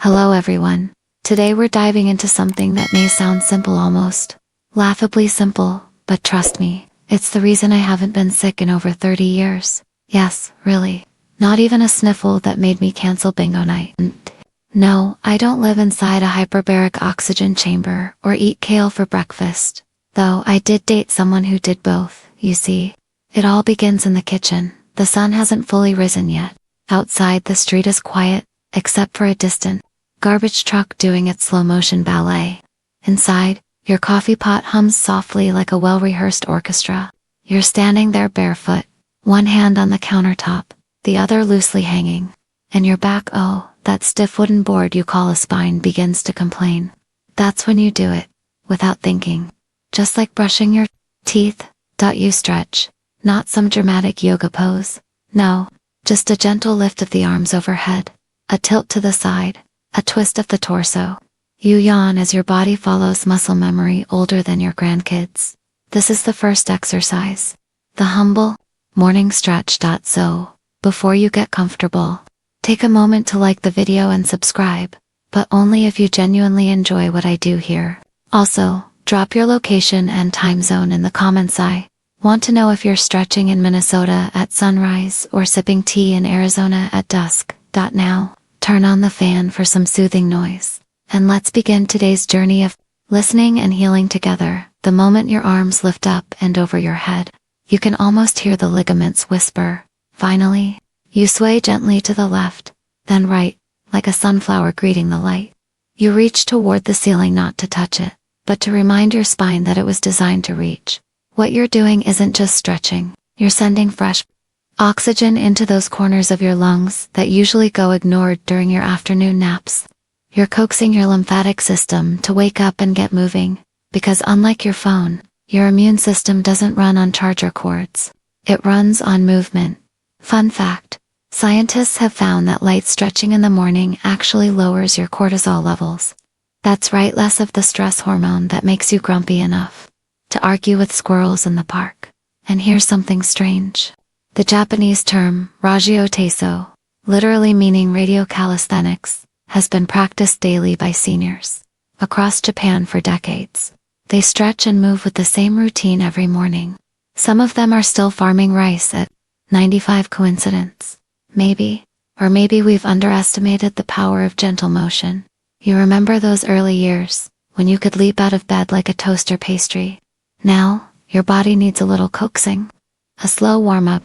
Hello everyone. Today we're diving into something that may sound simple, almost laughably simple, but trust me, it's the reason I haven't been sick in over 30 years. Yes, really. Not even a sniffle that made me cancel bingo night. No, I don't live inside a hyperbaric oxygen chamber or eat kale for breakfast. Though I did date someone who did both, you see. It all begins in the kitchen. The sun hasn't fully risen yet. Outside, the street is quiet, except for a distant garbage truck doing its slow-motion ballet. Inside, your coffee pot hums softly like a well-rehearsed orchestra. You're standing there barefoot, one hand on the countertop, the other loosely hanging. And your back, oh, that stiff wooden board you call a spine, begins to complain. That's when you do it, without thinking. Just like brushing your teeth. You stretch. Not some dramatic yoga pose. No, just a gentle lift of the arms overhead, a tilt to the side, a twist of the torso. You yawn as your body follows muscle memory older than your grandkids. This is the first exercise. The humble morning stretch. So, before you get comfortable, take a moment to like the video and subscribe, but only if you genuinely enjoy what I do here. Also, drop your location and time zone in the comments. I want to know if you're stretching in Minnesota at sunrise or sipping tea in Arizona at dusk. Now, turn on the fan for some soothing noise, and let's begin today's journey of listening and healing together. The moment your arms lift up and over your head, you can almost hear the ligaments whisper. Finally, you sway gently to the left, then right, like a sunflower greeting the light. You reach toward the ceiling, not to touch it, but to remind your spine that it was designed to reach. What you're doing isn't just stretching, you're sending fresh oxygen into those corners of your lungs that usually go ignored during your afternoon naps. You're coaxing your lymphatic system to wake up and get moving, because unlike your phone, your immune system doesn't run on charger cords. It runs on movement. Fun fact: scientists have found that light stretching in the morning actually lowers your cortisol levels. That's right, less of the stress hormone that makes you grumpy enough to argue with squirrels in the park. And here's something strange. The Japanese term, Ragio Teiso, literally meaning radio calisthenics, has been practiced daily by seniors across Japan for decades. They stretch and move with the same routine every morning. Some of them are still farming rice at 95. Coincidence? Maybe. Or maybe we've underestimated the power of gentle motion. You remember those early years, when you could leap out of bed like a toaster pastry? Now, your body needs a little coaxing. A slow warm-up.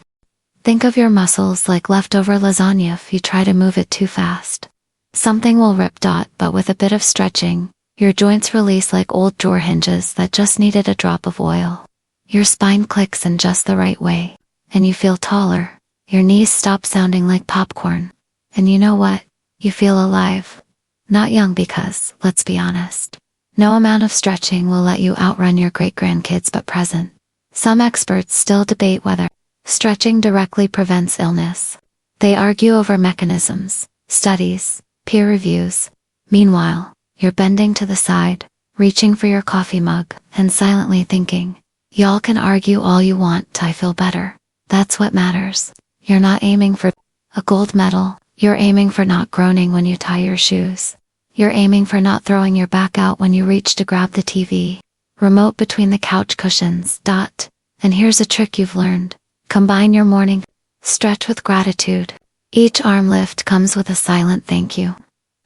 Think of your muscles like leftover lasagna if you try to move it too fast. Something will rip. But with a bit of stretching, your joints release like old drawer hinges that just needed a drop of oil. Your spine clicks in just the right way, and you feel taller. Your knees stop sounding like popcorn. And you know what? You feel alive. Not young, because, let's be honest, no amount of stretching will let you outrun your great-grandkids, but present. Some experts still debate whether stretching directly prevents illness. They argue over mechanisms, studies, peer reviews. Meanwhile, you're bending to the side, reaching for your coffee mug, and silently thinking, y'all can argue all you want till I feel better. That's what matters. You're not aiming for a gold medal. You're aiming for not groaning when you tie your shoes. You're aiming for not throwing your back out when you reach to grab the TV remote between the couch cushions. And here's a trick you've learned. Combine your morning stretch with gratitude. Each arm lift comes with a silent thank you.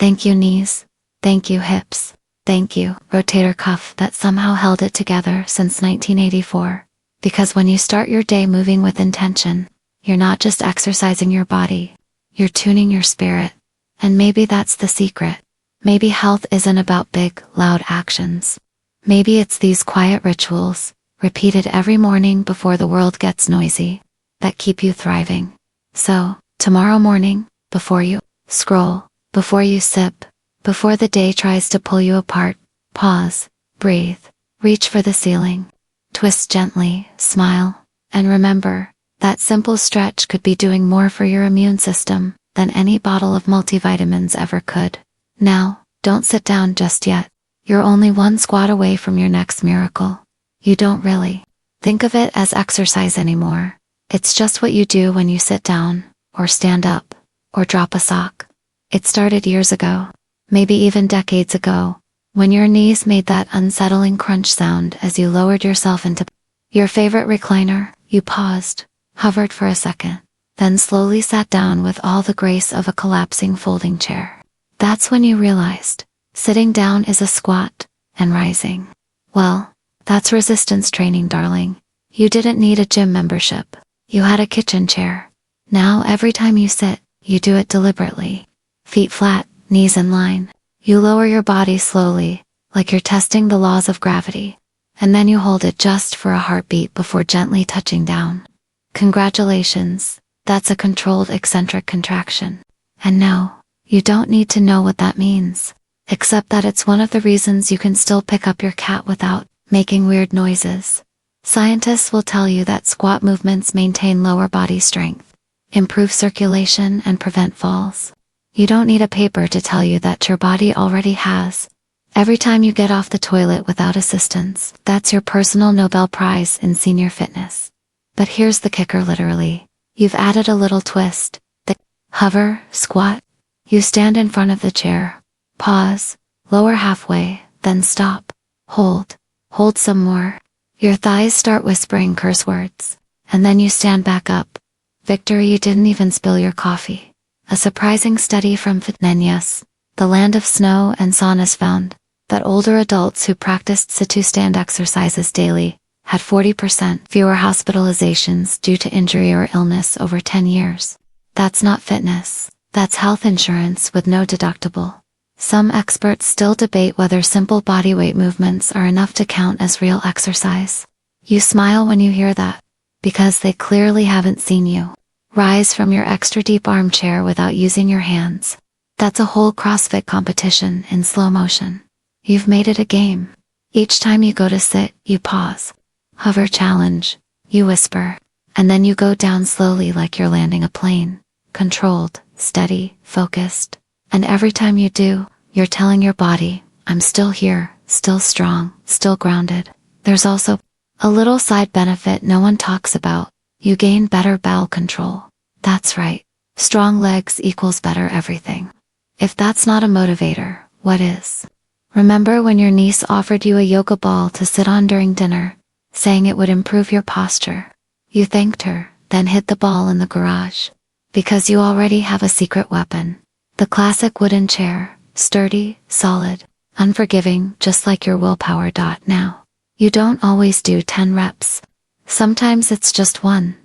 Thank you, knees. Thank you, hips. Thank you, rotator cuff that somehow held it together since 1984. Because when you start your day moving with intention, you're not just exercising your body, you're tuning your spirit. And maybe that's the secret. Maybe health isn't about big, loud actions. Maybe it's these quiet rituals, repeated every morning before the world gets noisy, that keep you thriving. So, tomorrow morning, before you scroll, before you sip, before the day tries to pull you apart, pause, breathe, reach for the ceiling, twist gently, smile, and remember, that simple stretch could be doing more for your immune system than any bottle of multivitamins ever could. Now, don't sit down just yet. You're only one squat away from your next miracle. You don't really think of it as exercise anymore. It's just what you do when you sit down, or stand up, or drop a sock. It started years ago. maybe even decades ago, when your knees made that unsettling crunch sound as you lowered yourself into your favorite recliner. You paused, hovered for a second, then slowly sat down with all the grace of a collapsing folding chair. That's when you realized, sitting down is a squat, and rising, well, that's resistance training, darling. You didn't need a gym membership. You had a kitchen chair. Now every time you sit, you do it deliberately. Feet flat, knees in line. You lower your body slowly, like you're testing the laws of gravity. And then you hold it just for a heartbeat before gently touching down. Congratulations, that's a controlled eccentric contraction. And no, you don't need to know what that means, except that it's one of the reasons you can still pick up your cat without making weird noises. Scientists will tell you that squat movements maintain lower body strength, improve circulation, and prevent falls. You don't need a paper to tell you that your body already has. Every time you get off the toilet without assistance, that's your personal Nobel Prize in senior fitness. But here's the kicker, literally. You've added a little twist. The hover, squat. You stand in front of the chair, pause, lower halfway, then stop, hold some more. Your thighs start whispering curse words, and then you stand back up. Victory, you didn't even spill your coffee. A surprising study from Fitness, the land of snow and saunas, found that older adults who practiced sit-to-stand exercises daily had 40% fewer hospitalizations due to injury or illness over 10 years. That's not fitness, that's health insurance with no deductible. Some experts still debate whether simple bodyweight movements are enough to count as real exercise. You smile when you hear that, because they clearly haven't seen you rise from your extra deep armchair without using your hands. That's a whole CrossFit competition in slow motion. You've made it a game. Each time you go to sit, you pause. Hover challenge, you whisper, and then you go down slowly like you're landing a plane. Controlled, steady, focused. And every time you do, you're telling your body, I'm still here, still strong, still grounded. There's also a little side benefit no one talks about. You gain better bowel control. That's right. Strong legs equals better everything. If that's not a motivator, what is? Remember when your niece offered you a yoga ball to sit on during dinner, saying it would improve your posture? You thanked her, then hid the ball in the garage. Because you already have a secret weapon. The classic wooden chair, sturdy, solid, unforgiving, just like your willpower. Now, you don't always do 10 reps. Sometimes it's just one,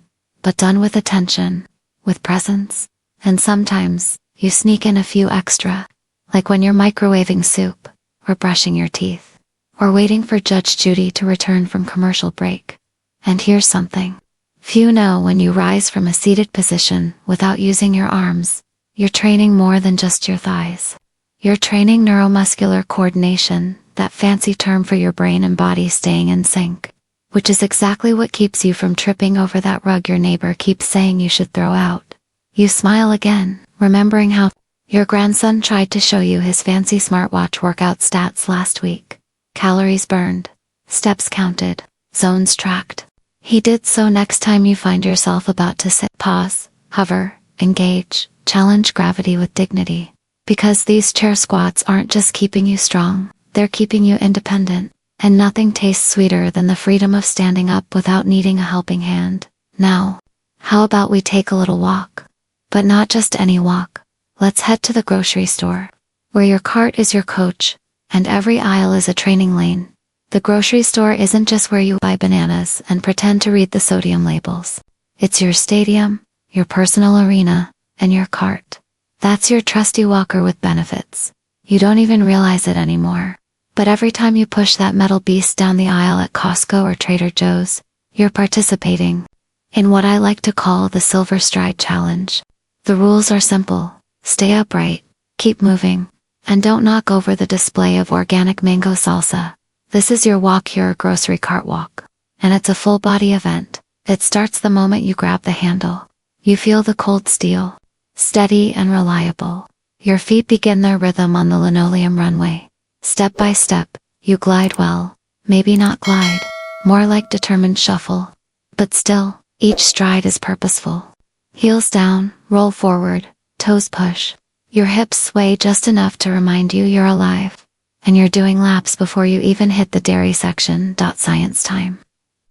but done with attention, with presence. And sometimes, you sneak in a few extra, like when you're microwaving soup, or brushing your teeth, or waiting for Judge Judy to return from commercial break. And here's something. Few know when you rise from a seated position without using your arms, you're training more than just your thighs. You're training neuromuscular coordination, that fancy term for your brain and body staying in sync, which is exactly what keeps you from tripping over that rug your neighbor keeps saying you should throw out. You smile again, remembering how your grandson tried to show you his fancy smartwatch workout stats last week. Calories burned, steps counted, zones tracked. He did so next time you find yourself about to sit. Pause, hover, engage, challenge gravity with dignity. Because these chair squats aren't just keeping you strong, they're keeping you independent. And nothing tastes sweeter than the freedom of standing up without needing a helping hand. Now, how about we take a little walk? But not just any walk. Let's head to the grocery store, where your cart is your coach, and every aisle is a training lane. The grocery store isn't just where you buy bananas and pretend to read the sodium labels. It's your stadium, your personal arena, and your cart. That's your trusty walker with benefits. You don't even realize it anymore. But every time you push that metal beast down the aisle at Costco or Trader Joe's, you're participating in what I like to call the Silver Stride Challenge. The rules are simple. Stay upright, keep moving, and don't knock over the display of organic mango salsa. This is your walk, your grocery cart walk. And it's a full body event. It starts the moment you grab the handle. You feel the cold steel, steady and reliable. Your feet begin their rhythm on the linoleum runway. Step by step, you glide well, maybe not glide, more like determined shuffle. But still, each stride is purposeful. Heels down, roll forward, toes push. Your hips sway just enough to remind you you're alive, and you're doing laps before you even hit the dairy section. Science time.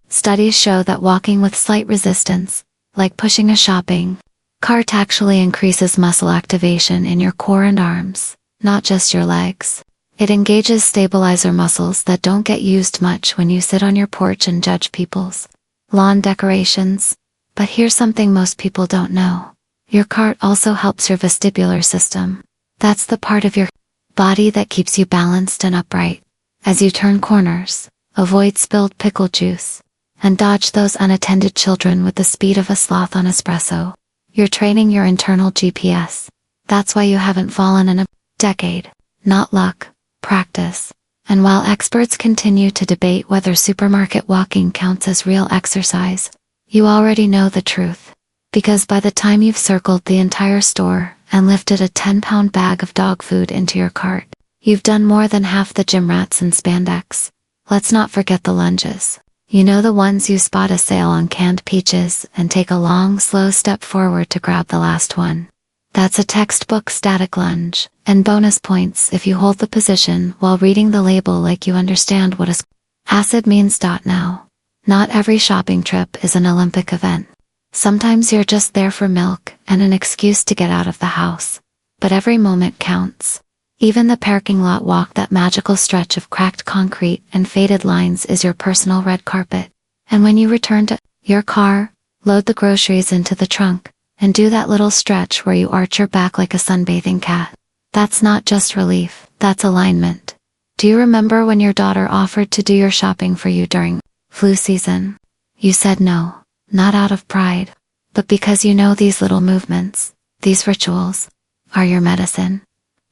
Studies show that walking with slight resistance, like pushing a shopping cart, actually increases muscle activation in your core and arms, not just your legs. It engages stabilizer muscles that don't get used much when you sit on your porch and judge people's lawn decorations. But here's something most people don't know. Your cart also helps your vestibular system. That's the part of your body that keeps you balanced and upright. As you turn corners, avoid spilled pickle juice, and dodge those unattended children with the speed of a sloth on espresso, you're training your internal GPS. That's why you haven't fallen in a decade. Not luck, practice. And while experts continue to debate whether supermarket walking counts as real exercise, you already know the truth. Because by the time you've circled the entire store and lifted a 10-pound bag of dog food into your cart, you've done more than half the gym rats in spandex. Let's not forget the lunges. You know, the ones you spot a sale on canned peaches and take a long, slow step forward to grab the last one. That's a textbook static lunge, and bonus points if you hold the position while reading the label like you understand what acid means. Now, not every shopping trip is an Olympic event. Sometimes you're just there for milk and an excuse to get out of the house. But every moment counts. Even the parking lot walk, that magical stretch of cracked concrete and faded lines, is your personal red carpet. And when you return to your car, load the groceries into the trunk, and do that little stretch where you arch your back like a sunbathing cat. That's not just relief, that's alignment. Do you remember when your daughter offered to do your shopping for you during flu season? You said no, not out of pride, but because you know these little movements, these rituals, are your medicine.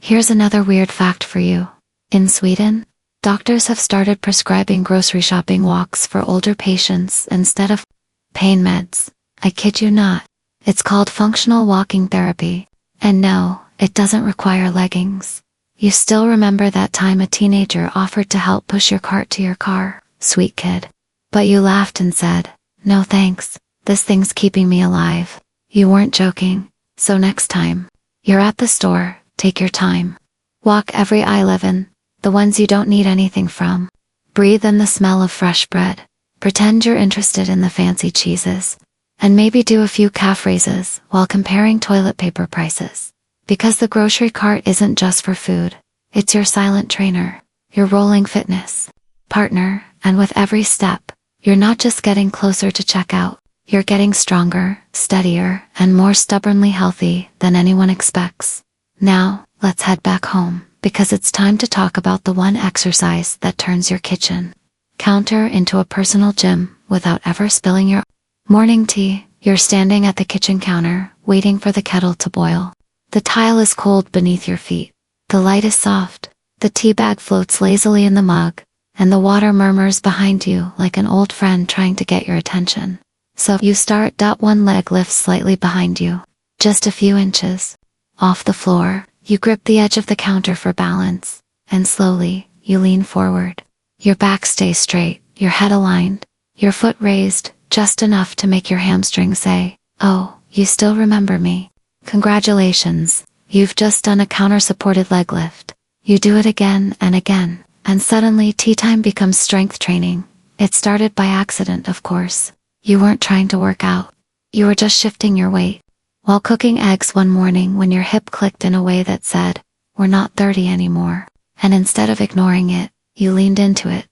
Here's another weird fact for you. In Sweden, doctors have started prescribing grocery shopping walks for older patients instead of pain meds. I kid you not. It's called functional walking therapy. And no, it doesn't require leggings. You still remember that time a teenager offered to help push your cart to your car? Sweet kid. But you laughed and said, "No thanks, this thing's keeping me alive." You weren't joking. So next time you're at the store, take your time. Walk every aisle, even the ones you don't need anything from. Breathe in the smell of fresh bread. Pretend you're interested in the fancy cheeses. And maybe do a few calf raises while comparing toilet paper prices. Because the grocery cart isn't just for food. It's your silent trainer, your rolling fitness partner, and with every step, you're not just getting closer to checkout, you're getting stronger, steadier, and more stubbornly healthy than anyone expects. Now, let's head back home, because it's time to talk about the one exercise that turns your kitchen counter into a personal gym without ever spilling your morning tea. You're standing at the kitchen counter, waiting for the kettle to boil. The tile is cold beneath your feet. The light is soft. The tea bag floats lazily in the mug, and the water murmurs behind you like an old friend trying to get your attention. So you start. One leg lifts slightly behind you, just a few inches off the floor. You grip the edge of the counter for balance, and slowly, you lean forward. Your back stays straight, your head aligned, your foot raised, just enough to make your hamstring say, "Oh, you still remember me." Congratulations, you've just done a counter-supported leg lift. You do it again and again, and suddenly tea time becomes strength training. It started by accident, of course. You weren't trying to work out. You were just shifting your weight. While cooking eggs one morning when your hip clicked in a way that said, "We're not 30 anymore." And instead of ignoring it, you leaned into it,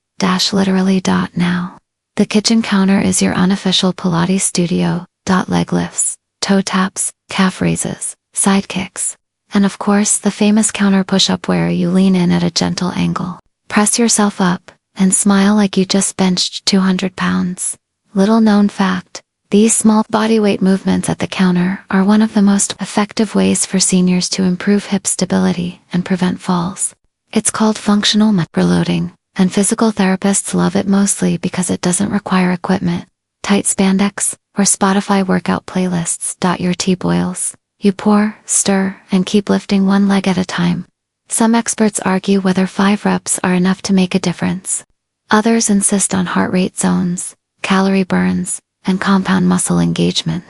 literally. Now, the kitchen counter is your unofficial Pilates studio. Leg lifts, toe taps, calf raises, side kicks, and of course the famous counter push-up where you lean in at a gentle angle, press yourself up, and smile like you just benched 200 pounds. Little known fact, these small bodyweight movements at the counter are one of the most effective ways for seniors to improve hip stability and prevent falls. It's called functional reloading, and physical therapists love it mostly because it doesn't require equipment, tight spandex, or Spotify workout playlists. Your tea boils. You pour, stir, and keep lifting one leg at a time. Some experts argue whether 5 reps are enough to make a difference. Others insist on heart rate zones, calorie burns, and compound muscle engagement.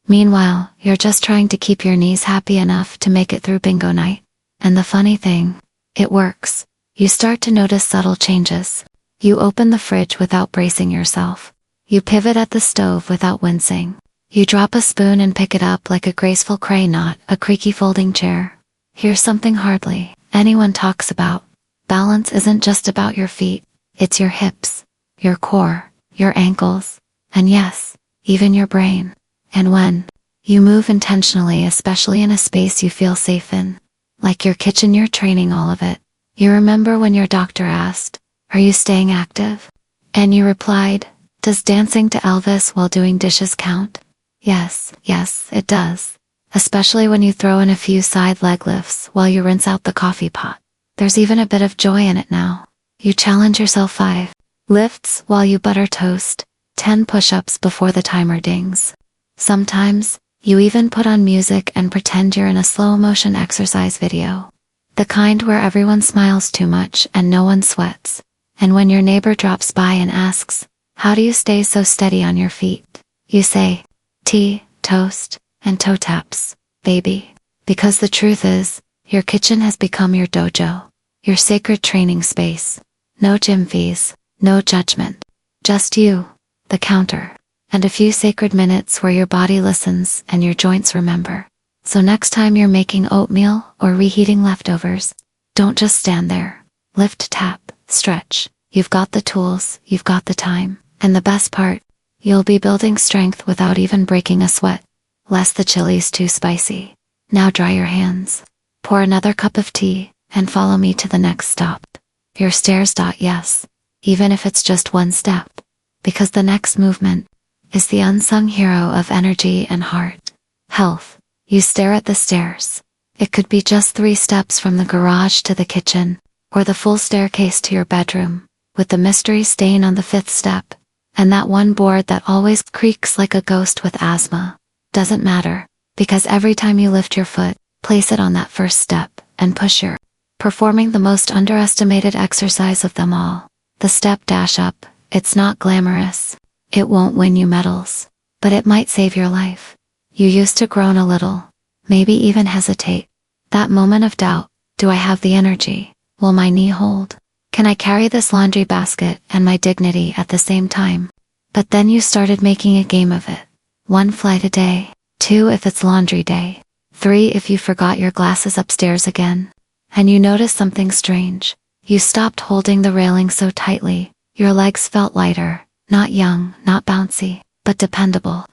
Meanwhile, you're just trying to keep your knees happy enough to make it through bingo night. And the funny thing, it works. You start to notice subtle changes. You open the fridge without bracing yourself. You pivot at the stove without wincing. You drop a spoon and pick it up like a graceful cray, not a creaky folding chair. Here's something hardly anyone talks about. Balance isn't just about your feet. It's your hips, your core, your ankles, and yes, even your brain. And when you move intentionally, especially in a space you feel safe in, like your kitchen, you're training all of it. You remember when your doctor asked, "Are you staying active?" And you replied, "Does dancing to Elvis while doing dishes count?" Yes, it does. Especially when you throw in a few side leg lifts while you rinse out the coffee pot. There's even a bit of joy in it now. You challenge yourself 5 lifts while you butter toast, 10 push-ups before the timer dings. Sometimes, you even put on music and pretend you're in a slow-motion exercise video. The kind where everyone smiles too much and no one sweats. And when your neighbor drops by and asks, "How do you stay so steady on your feet?" you say, "Tea, toast, and toe taps, baby." Because the truth is, your kitchen has become your dojo, your sacred training space. No gym fees, no judgment. Just you, the counter, and a few sacred minutes where your body listens and your joints remember. So next time you're making oatmeal or reheating leftovers, don't just stand there. Lift, tap, stretch. You've got the tools, you've got the time. And the best part, you'll be building strength without even breaking a sweat. Lest the chili's too spicy. Now dry your hands. Pour another cup of tea, and follow me to the next stop. Your stairs. Yes, even if it's just one step. Because the next movement is the unsung hero of energy and heart. Health. You stare at the stairs. It could be just 3 steps from the garage to the kitchen, or the full staircase to your bedroom, with the mystery stain on the 5th step, and that one board that always creaks like a ghost with asthma. Doesn't matter, because every time you lift your foot, place it on that first step, and push your performing the most underestimated exercise of them all. The step dash up. It's not glamorous. It won't win you medals, but it might save your life. You used to groan a little, maybe even hesitate. That moment of doubt, do I have the energy? Will my knee hold? Can I carry this laundry basket and my dignity at the same time? But then you started making a game of it. 1 flight a day, 2 if it's laundry day, 3 if you forgot your glasses upstairs again. And you noticed something strange. You stopped holding the railing so tightly. Your legs felt lighter, not young, not bouncy, but dependable.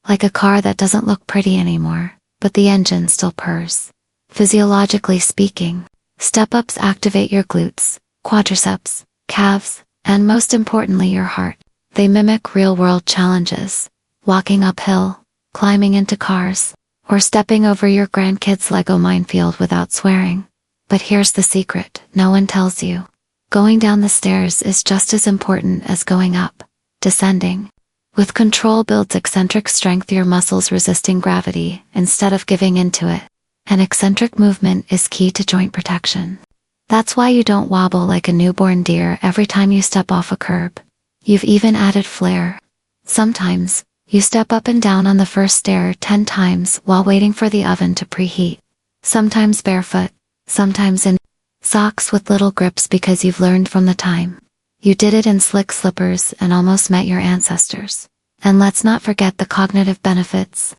Like a car that doesn't look pretty anymore, but the engine still purrs. Physiologically speaking, step-ups activate your glutes, quadriceps, calves, and most importantly your heart. They mimic real-world challenges. Walking uphill, climbing into cars, or stepping over your grandkids' Lego minefield without swearing. But here's the secret no one tells you. Going down the stairs is just as important as going up. Descending. With control builds eccentric strength, your muscles resisting gravity instead of giving into it. An eccentric movement is key to joint protection. That's why you don't wobble like a newborn deer every time you step off a curb. You've even added flair. Sometimes, you step up and down on the first stair 10 times while waiting for the oven to preheat. Sometimes barefoot, sometimes in socks with little grips because you've learned from the time. You did it in slick slippers and almost met your ancestors. And let's not forget the cognitive benefits.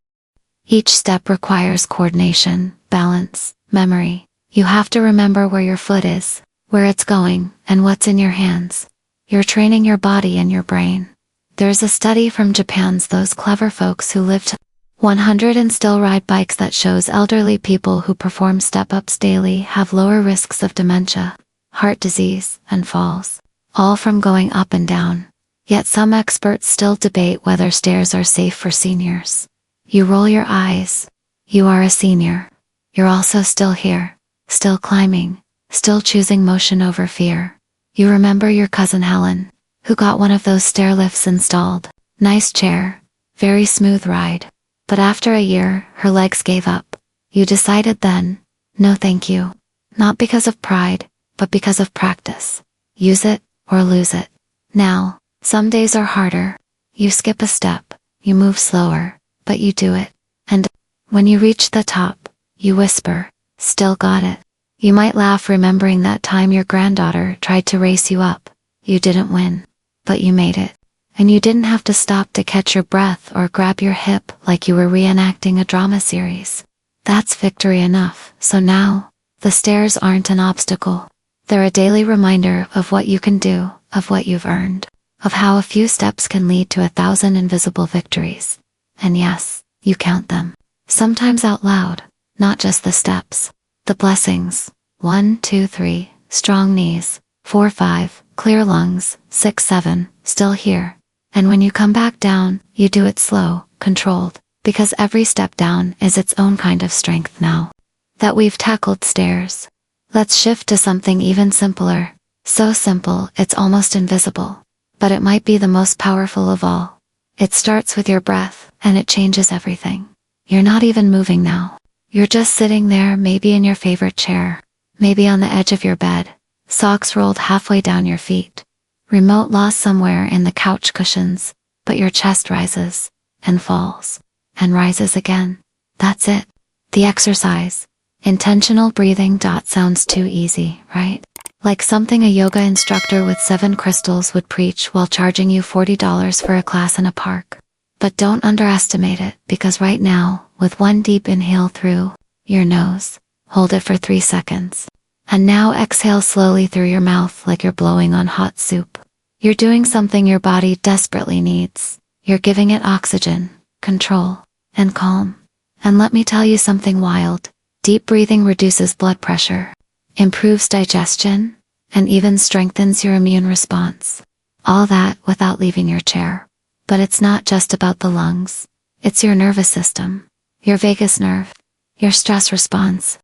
Each step requires coordination, balance, memory. You have to remember where your foot is, where it's going, and what's in your hands. You're training your body and your brain. There's a study from Japan's those clever folks who lived 100 and still ride bikes that shows elderly people who perform step-ups daily have lower risks of dementia, heart disease, and falls, all from going up and down. Yet some experts still debate whether stairs are safe for seniors. You roll your eyes. You are a senior. You're also still here, still climbing, still choosing motion over fear. You remember your cousin Helen, who got one of those stair lifts installed. Nice chair, very smooth ride. But after a year, her legs gave up. You decided then, no thank you. Not because of pride, but because of practice. Use it, or lose it. Now, some days are harder. You skip a step, you move slower, but you do it. And when you reach the top, you whisper, "Still got it." You might laugh remembering that time your granddaughter tried to race you up. You didn't win, but you made it. And you didn't have to stop to catch your breath or grab your hip like you were reenacting a drama series. That's victory enough. So now, the stairs aren't an obstacle. They're a daily reminder of what you can do, of what you've earned, of how a few steps can lead to 1,000 invisible victories. And yes, you count them. Sometimes out loud, not just the steps. The blessings. 1, 2, 3, strong knees. 4, 5, clear lungs. 6, 7, still here. And when you come back down, you do it slow, controlled, because every step down is its own kind of strength now. That we've tackled stairs. Let's shift to something even simpler. So simple, it's almost invisible. But it might be the most powerful of all. It starts with your breath, and it changes everything. You're not even moving now. You're just sitting there, maybe in your favorite chair, maybe on the edge of your bed, socks rolled halfway down your feet, remote lost somewhere in the couch cushions, but your chest rises, and falls, and rises again. That's it. The exercise. Intentional breathing. Sounds too easy, right? Like something a yoga instructor with 7 crystals would preach while charging you $40 for a class in a park. But don't underestimate it, because right now, with one deep inhale through your nose, hold it for 3 seconds. And now exhale slowly through your mouth like you're blowing on hot soup. You're doing something your body desperately needs. You're giving it oxygen, control, and calm. And let me tell you something wild. Deep breathing reduces blood pressure, improves digestion, and even strengthens your immune response. All that without leaving your chair. But it's not just about the lungs. It's your nervous system, your vagus nerve, your stress response.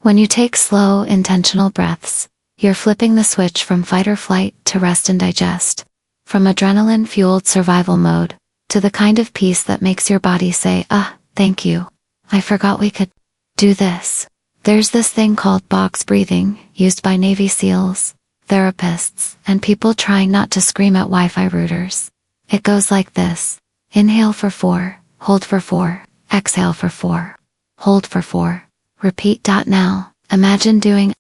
When you take slow, intentional breaths, you're flipping the switch from fight or flight to rest and digest, from adrenaline-fueled survival mode to the kind of peace that makes your body say, thank you. I forgot we could do this. There's this thing called box breathing, used by Navy SEALs, therapists, and people trying not to scream at Wi-Fi routers. It goes like this. Inhale for 4, hold for 4, exhale for 4, hold for 4, repeat. Now, imagine doing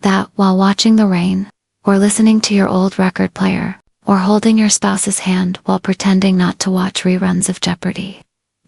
that while watching the rain, or listening to your old record player, or holding your spouse's hand while pretending not to watch reruns of Jeopardy.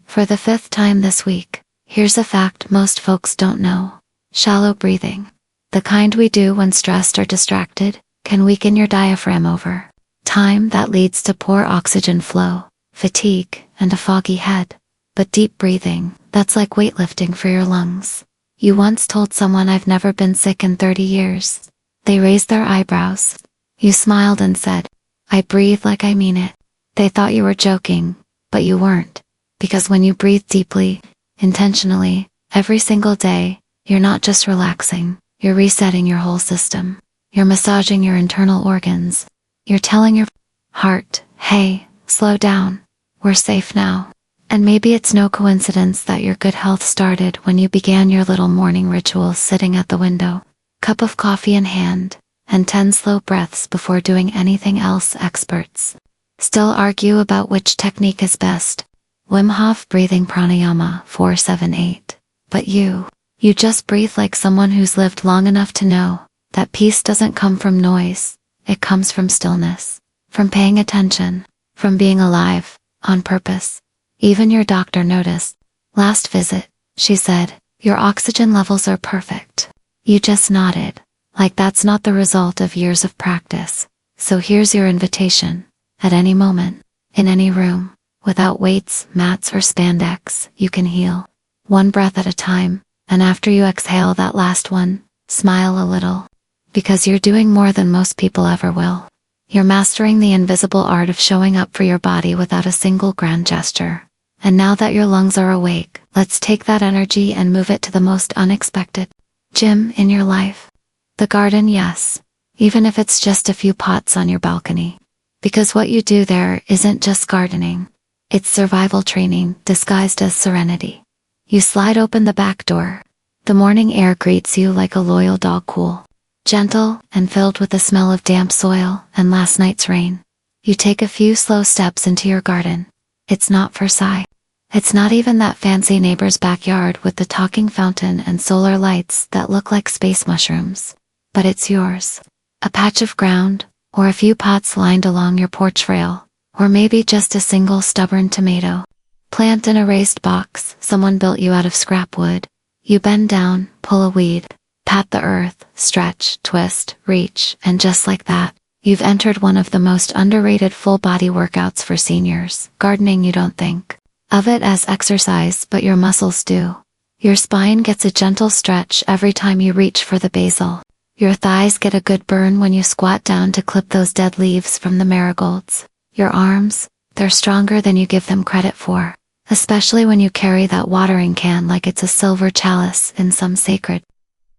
For the 5th time this week, here's a fact most folks don't know. Shallow breathing, the kind we do when stressed or distracted, can weaken your diaphragm over time. That leads to poor oxygen flow, fatigue, and a foggy head. But deep breathing, that's like weightlifting for your lungs. You once told someone, "I've never been sick in 30 years. They raised their eyebrows. You smiled and said, "I breathe like I mean it." They thought you were joking, but you weren't. Because when you breathe deeply, intentionally, every single day, you're not just relaxing, you're resetting your whole system. You're massaging your internal organs. You're telling your heart, "Hey, slow down. We're safe now." And maybe it's no coincidence that your good health started when you began your little morning rituals sitting at the window, cup of coffee in hand, and 10 slow breaths before doing anything else. Experts still argue about which technique is best. Wim Hof breathing pranayama 478. But you just breathe like someone who's lived long enough to know that peace doesn't come from noise. It comes from stillness, from paying attention, from being alive, on purpose. Even your doctor noticed. Last visit, she said, "Your oxygen levels are perfect." You just nodded, like that's not the result of years of practice. So here's your invitation. At any moment, in any room, without weights, mats, or spandex, you can heal. One breath at a time, and after you exhale that last one, smile a little. Because you're doing more than most people ever will. You're mastering the invisible art of showing up for your body without a single grand gesture. And now that your lungs are awake, let's take that energy and move it to the most unexpected gym in your life. The garden, yes. Even if it's just a few pots on your balcony. Because what you do there isn't just gardening. It's survival training disguised as serenity. You slide open the back door. The morning air greets you like a loyal dog, cool, gentle, and filled with the smell of damp soil and last night's rain. You take a few slow steps into your garden. It's not for sight. It's not even that fancy neighbor's backyard with the talking fountain and solar lights that look like space mushrooms. But it's yours. A patch of ground, or a few pots lined along your porch rail, or maybe just a single stubborn tomato. Plant in a raised box someone built you out of scrap wood. You bend down, pull a weed, pat the earth, stretch, twist, reach, and just like that, you've entered one of the most underrated full-body workouts for seniors. Gardening, you don't think of it as exercise, but your muscles do. Your spine gets a gentle stretch every time you reach for the basil. Your thighs get a good burn when you squat down to clip those dead leaves from the marigolds. Your arms, they're stronger than you give them credit for, especially when you carry that watering can like it's a silver chalice in some sacred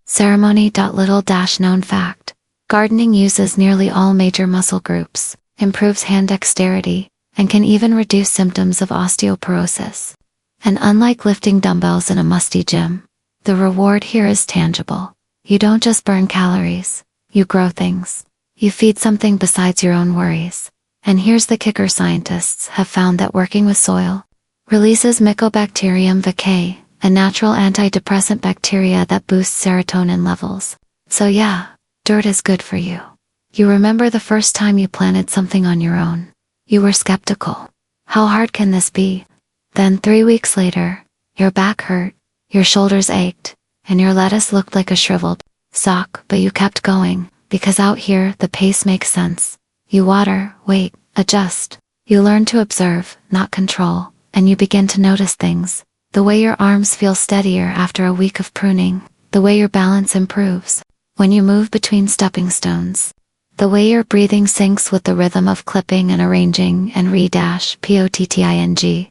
ceremony. Little known fact: gardening uses nearly all major muscle groups, improves hand dexterity, and can even reduce symptoms of osteoporosis. And unlike lifting dumbbells in a musty gym, the reward here is tangible. You don't just burn calories, you grow things. You feed something besides your own worries. And here's the kicker: scientists have found that working with soil releases Mycobacterium vaccae, a natural antidepressant bacteria that boosts serotonin levels. So yeah, dirt is good for you. You remember the first time you planted something on your own. You were skeptical. How hard can this be? Then 3 weeks later, your back hurt, your shoulders ached, and your lettuce looked like a shriveled sock, but you kept going, because out here the pace makes sense. You water, wait, adjust. You learn to observe, not control, and you begin to notice things. The way your arms feel steadier after a week of pruning, the way your balance improves when you move between stepping stones, the way your breathing syncs with the rhythm of clipping and arranging and potting.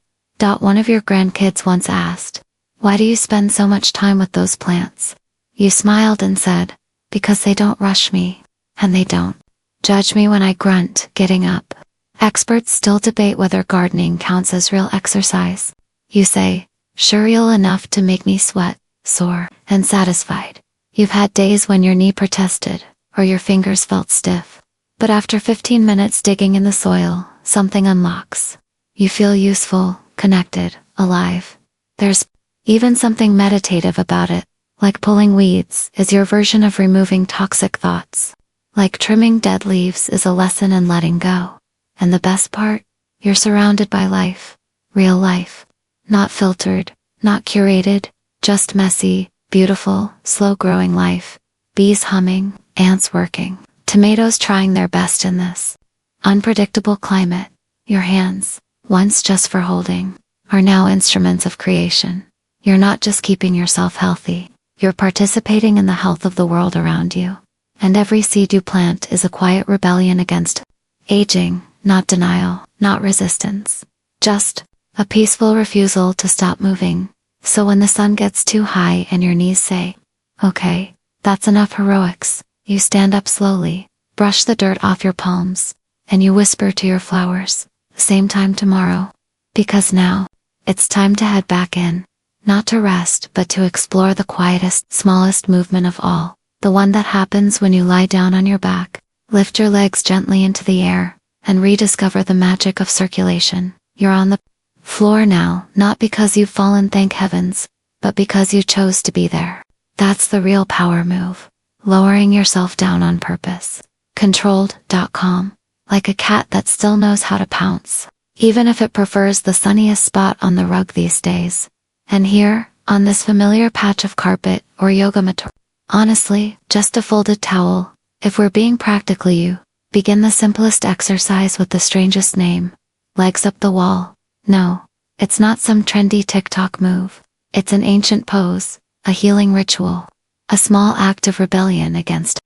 One of your grandkids once asked, "Why do you spend so much time with those plants?" You smiled and said, "Because they don't rush me, and they don't judge me when I grunt, getting up." Experts still debate whether gardening counts as real exercise. You say, "Sure, you'll enough to make me sweat, sore, and satisfied." You've had days when your knee protested, or your fingers felt stiff. But after 15 minutes digging in the soil, something unlocks. You feel useful, connected, alive. There's even something meditative about it, like pulling weeds is your version of removing toxic thoughts. Like trimming dead leaves is a lesson in letting go. And the best part? You're surrounded by life. Real life. Not filtered, not curated, just messy, beautiful, slow-growing life. Bees humming, ants working, tomatoes trying their best in this unpredictable climate. Your hands, once just for holding, are now instruments of creation. You're not just keeping yourself healthy, you're participating in the health of the world around you. And every seed you plant is a quiet rebellion against aging, not denial, not resistance. Just a peaceful refusal to stop moving. So when the sun gets too high and your knees say, "Okay, that's enough heroics," you stand up slowly, brush the dirt off your palms, and you whisper to your flowers, "Same time tomorrow." Because now, it's time to head back in. Not to rest, but to explore the quietest, smallest movement of all. The one that happens when you lie down on your back, lift your legs gently into the air, and rediscover the magic of circulation. You're on the floor now, not because you've fallen, thank heavens, but because you chose to be there. That's the real power move. Lowering yourself down on purpose. Controlled.com. Like a cat that still knows how to pounce, even if it prefers the sunniest spot on the rug these days. And here, on this familiar patch of carpet or yoga mat, honestly, just a folded towel. If we're being practical, you begin the simplest exercise with the strangest name. Legs up the wall. No, it's not some trendy TikTok move. It's an ancient pose, a healing ritual, a small act of rebellion against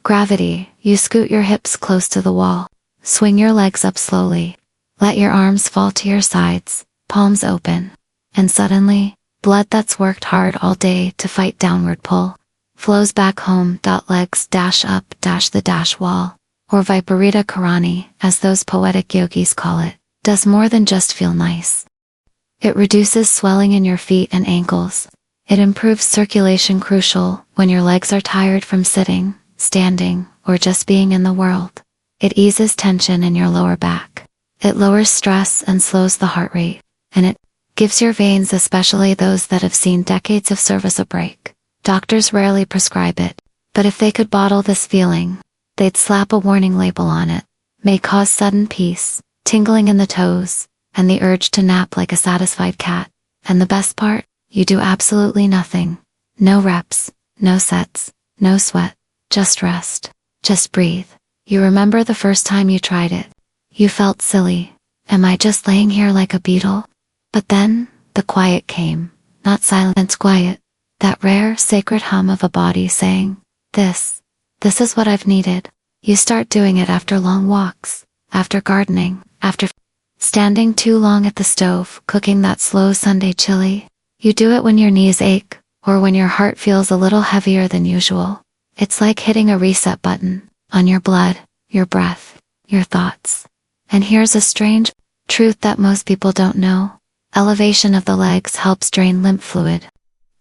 gravity. You scoot your hips close to the wall, swing your legs up slowly, let your arms fall to your sides, palms open, and suddenly, blood that's worked hard all day to fight downward pull flows back home. Legs dash up the wall, or Viparita Karani, as those poetic yogis call it, does more than just feel nice. It reduces swelling in your feet and ankles. It improves circulation, crucial when your legs are tired from sitting, standing, or just being in the world. It eases tension in your lower back. It lowers stress and slows the heart rate. And it Gives your veins, especially those that have seen decades of service, a break. Doctors rarely prescribe it, but if they could bottle this feeling, they'd slap a warning label on it. May cause sudden peace, tingling in the toes, and the urge to nap like a satisfied cat. And the best part? You do absolutely nothing. No reps, no sets, no sweat. Just rest. Just breathe. You remember the first time you tried it. You felt silly. Am I just laying here like a beetle? But then, the quiet came. Not silence, quiet. That rare, sacred hum of a body saying, this is what I've needed. You start doing it after long walks, after gardening, after standing too long at the stove, cooking that slow Sunday chili. You do it when your knees ache, or when your heart feels a little heavier than usual. It's like hitting a reset button on your blood, your breath, your thoughts. And here's a strange truth that most people don't know. Elevation of the legs helps drain lymph fluid.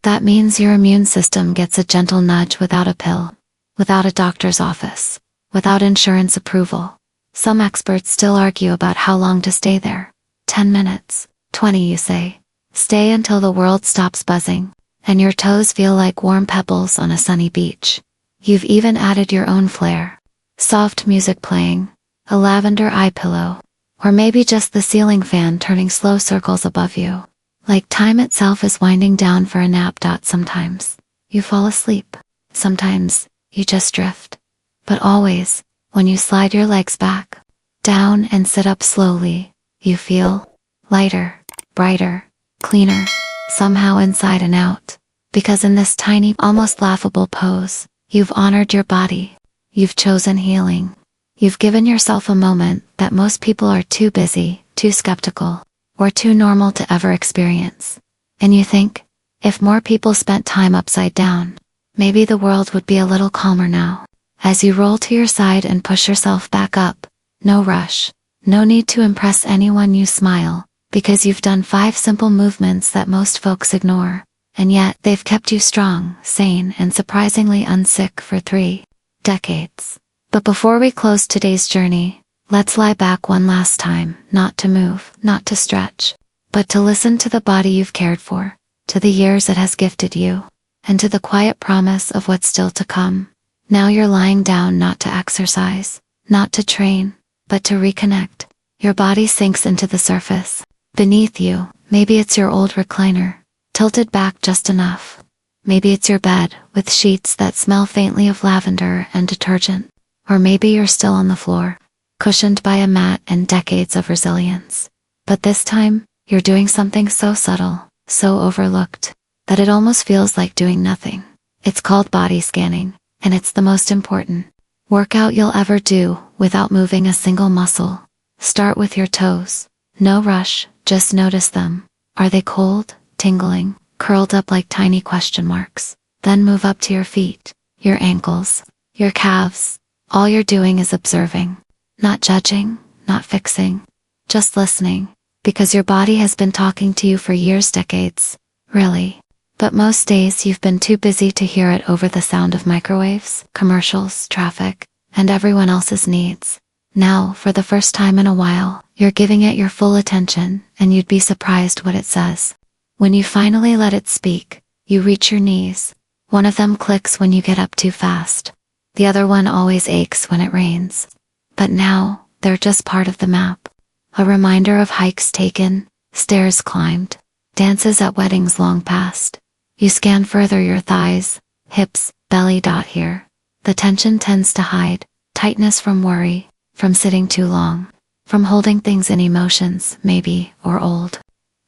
That means your immune system gets a gentle nudge without a pill, without a doctor's office, without insurance approval. Some experts still argue about how long to stay there. 10 minutes, 20 you say. Stay until the world stops buzzing, and your toes feel like warm pebbles on a sunny beach. You've even added your own flair. Soft music playing, a lavender eye pillow, or maybe just the ceiling fan turning slow circles above you. Like time itself is winding down for a nap. Sometimes you fall asleep. Sometimes you just drift. But always, when you slide your legs back, down and sit up slowly, you feel lighter, brighter, cleaner, somehow inside and out. Because in this tiny, almost laughable pose, you've honored your body. You've chosen healing. You've given yourself a moment that most people are too busy, too skeptical, or too normal to ever experience. And you think, if more people spent time upside down, maybe the world would be a little calmer now. As you roll to your side and push yourself back up, no rush, no need to impress anyone, you smile, because you've done 5 simple movements that most folks ignore, and yet they've kept you strong, sane, and surprisingly unsick for 3 decades. But before we close today's journey, let's lie back one last time, not to move, not to stretch, but to listen to the body you've cared for, to the years it has gifted you, and to the quiet promise of what's still to come. Now you're lying down, not to exercise, not to train, but to reconnect. Your body sinks into the surface. Beneath you, maybe it's your old recliner, tilted back just enough. Maybe it's your bed, with sheets that smell faintly of lavender and detergent. Or maybe you're still on the floor, cushioned by a mat and decades of resilience. But this time, you're doing something so subtle, so overlooked, that it almost feels like doing nothing. It's called body scanning, and it's the most important workout you'll ever do without moving a single muscle. Start with your toes. No rush, just notice them. Are they cold, tingling, curled up like tiny question marks? Then move up to your feet, your ankles, your calves. All you're doing is observing, not judging, not fixing, just listening, because your body has been talking to you for years, decades, really. But most days you've been too busy to hear it over the sound of microwaves, commercials, traffic, and everyone else's needs. Now, for the first time in a while, you're giving it your full attention, and you'd be surprised what it says. When you finally let it speak, you reach your knees. One of them clicks when you get up too fast. The other one always aches when it rains. But now, they're just part of the map. A reminder of hikes taken, stairs climbed, dances at weddings long past. You scan further, your thighs, hips, belly. Here, the tension tends to hide, tightness from worry, from sitting too long, from holding things in, emotions, maybe, or old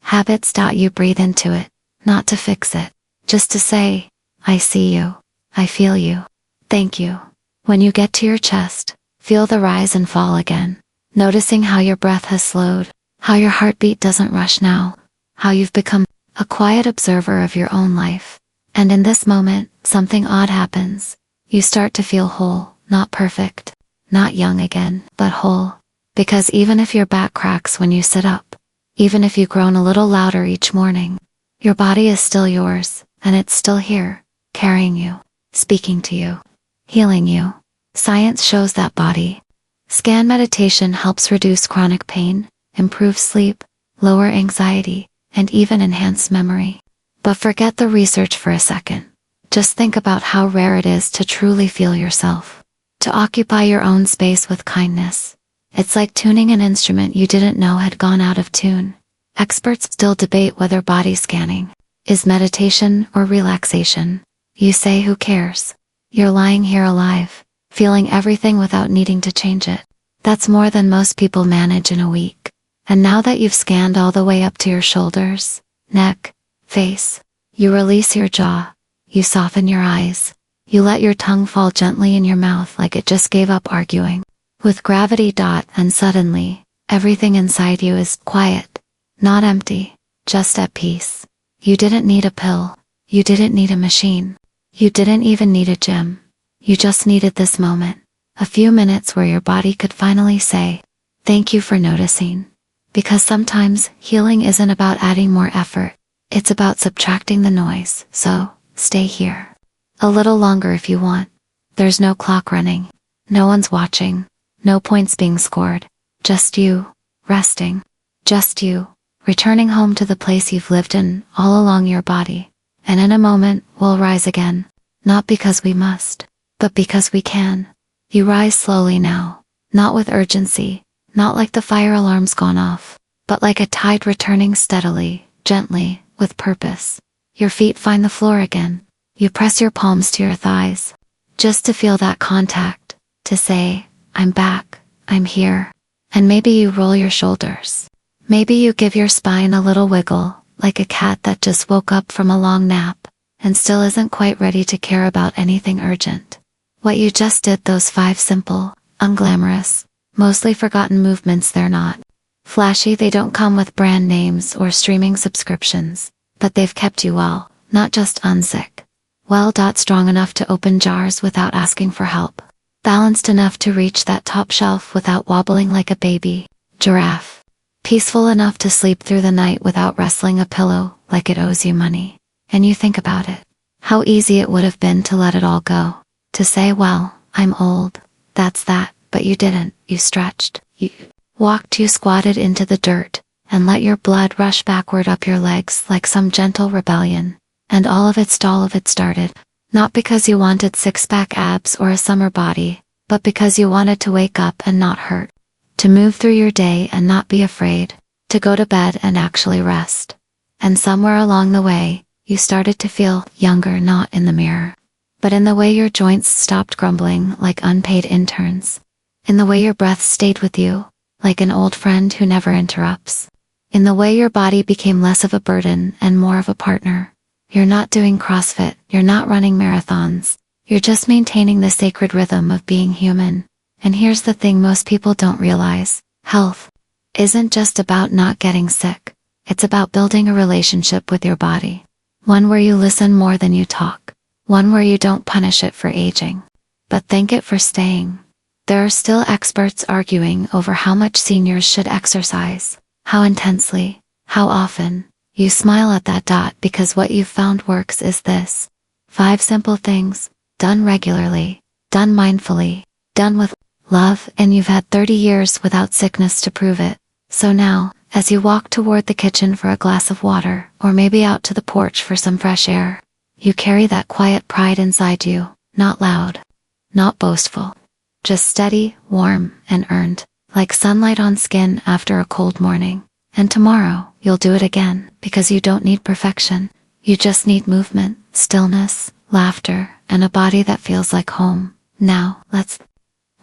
habits. You breathe into it, not to fix it, just to say, I see you, I feel you. Thank you. When you get to your chest, feel the rise and fall again, noticing how your breath has slowed, how your heartbeat doesn't rush now, how you've become a quiet observer of your own life. And in this moment, something odd happens. You start to feel whole, not perfect, not young again, but whole. Because even if your back cracks when you sit up, even if you groan a little louder each morning, your body is still yours, and it's still here, carrying you, speaking to you, healing you. Science shows that body scan meditation helps reduce chronic pain, improve sleep, lower anxiety, and even enhanced memory. But forget the research for a second. Just think about how rare it is to truly feel yourself. To occupy your own space with kindness. It's like tuning an instrument you didn't know had gone out of tune. Experts still debate whether body scanning is meditation or relaxation. You say, who cares? You're lying here alive, feeling everything without needing to change it. That's more than most people manage in a week. And now that you've scanned all the way up to your shoulders, neck, face, you release your jaw, you soften your eyes, you let your tongue fall gently in your mouth like it just gave up arguing with gravity. And suddenly, everything inside you is quiet, not empty, just at peace. You didn't need a pill, you didn't need a machine, you didn't even need a gym. You just needed this moment, a few minutes where your body could finally say, thank you for noticing. Because sometimes, healing isn't about adding more effort, it's about subtracting the noise. So, stay here. A little longer if you want. There's no clock running. No one's watching. No points being scored. Just you, resting. Just you, returning home to the place you've lived in all along your body. And in a moment, we'll rise again. Not because we must, but because we can. You rise slowly now. Not with urgency. Not like the fire alarm's gone off, but like a tide returning steadily, gently, with purpose. Your feet find the floor again. You press your palms to your thighs, just to feel that contact, to say, I'm back, I'm here. And maybe you roll your shoulders. Maybe you give your spine a little wiggle, like a cat that just woke up from a long nap, and still isn't quite ready to care about anything urgent. What you just did, those 5 simple, unglamorous, mostly forgotten movements, they're not flashy, they don't come with brand names or streaming subscriptions, but they've kept you well, not just unsick. Well, strong enough to open jars without asking for help. Balanced enough to reach that top shelf without wobbling like a baby giraffe. Peaceful enough to sleep through the night without wrestling a pillow like it owes you money. And you think about it. How easy it would have been to let it all go. To say, well, I'm old. That's that. But you didn't. You stretched. You walked. You squatted into the dirt and let your blood rush backward up your legs like some gentle rebellion. And all of it started, not because you wanted six-pack abs or a summer body, but because you wanted to wake up and not hurt. To move through your day and not be afraid, to go to bed and actually rest. And somewhere along the way, you started to feel younger, not in the mirror, but in the way your joints stopped grumbling like unpaid interns. In the way your breath stayed with you, like an old friend who never interrupts. In the way your body became less of a burden and more of a partner. You're not doing CrossFit, you're not running marathons, you're just maintaining the sacred rhythm of being human. And here's the thing most people don't realize, health isn't just about not getting sick, it's about building a relationship with your body. One where you listen more than you talk, one where you don't punish it for aging, but thank it for staying. There are still experts arguing over how much seniors should exercise, how intensely, how often. You smile at that because what you've found works is this. 5 simple things, done regularly, done mindfully, done with love, and you've had 30 years without sickness to prove it. So now, as you walk toward the kitchen for a glass of water, or maybe out to the porch for some fresh air, you carry that quiet pride inside you, not loud, not boastful, just steady, warm, and earned, like sunlight on skin after a cold morning. And tomorrow, you'll do it again, because you don't need perfection. You just need movement, stillness, laughter, and a body that feels like home. Now, let's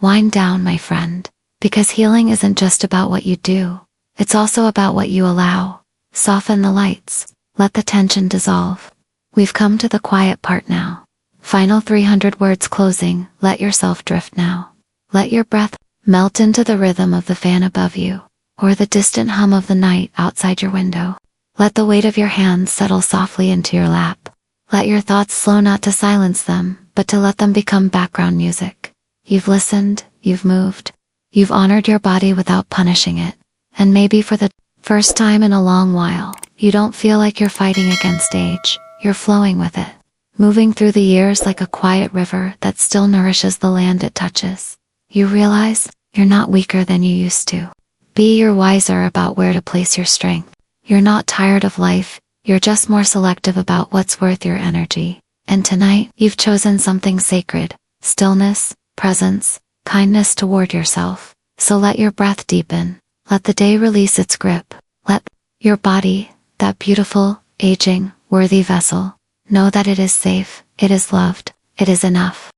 wind down, my friend, because healing isn't just about what you do. It's also about what you allow. Soften the lights. Let the tension dissolve. We've come to the quiet part now. Final 300 words closing. Let yourself drift now. Let your breath melt into the rhythm of the fan above you, or the distant hum of the night outside your window. Let the weight of your hands settle softly into your lap. Let your thoughts slow, not to silence them, but to let them become background music. You've listened, you've moved, you've honored your body without punishing it. And maybe for the first time in a long while, you don't feel like you're fighting against age, you're flowing with it. Moving through the years like a quiet river that still nourishes the land it touches. You realize, you're not weaker than you used to. You're wiser about where to place your strength. You're not tired of life, you're just more selective about what's worth your energy. And tonight, you've chosen something sacred: stillness, presence, kindness toward yourself. So let your breath deepen. Let the day release its grip. Let your body, that beautiful, aging, worthy vessel, know that it is safe, it is loved, it is enough.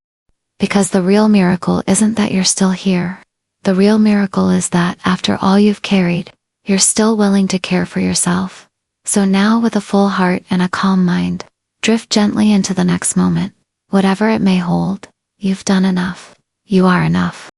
Because the real miracle isn't that you're still here. The real miracle is that, after all you've carried, you're still willing to care for yourself. So now, with a full heart and a calm mind, drift gently into the next moment. Whatever it may hold, you've done enough. You are enough.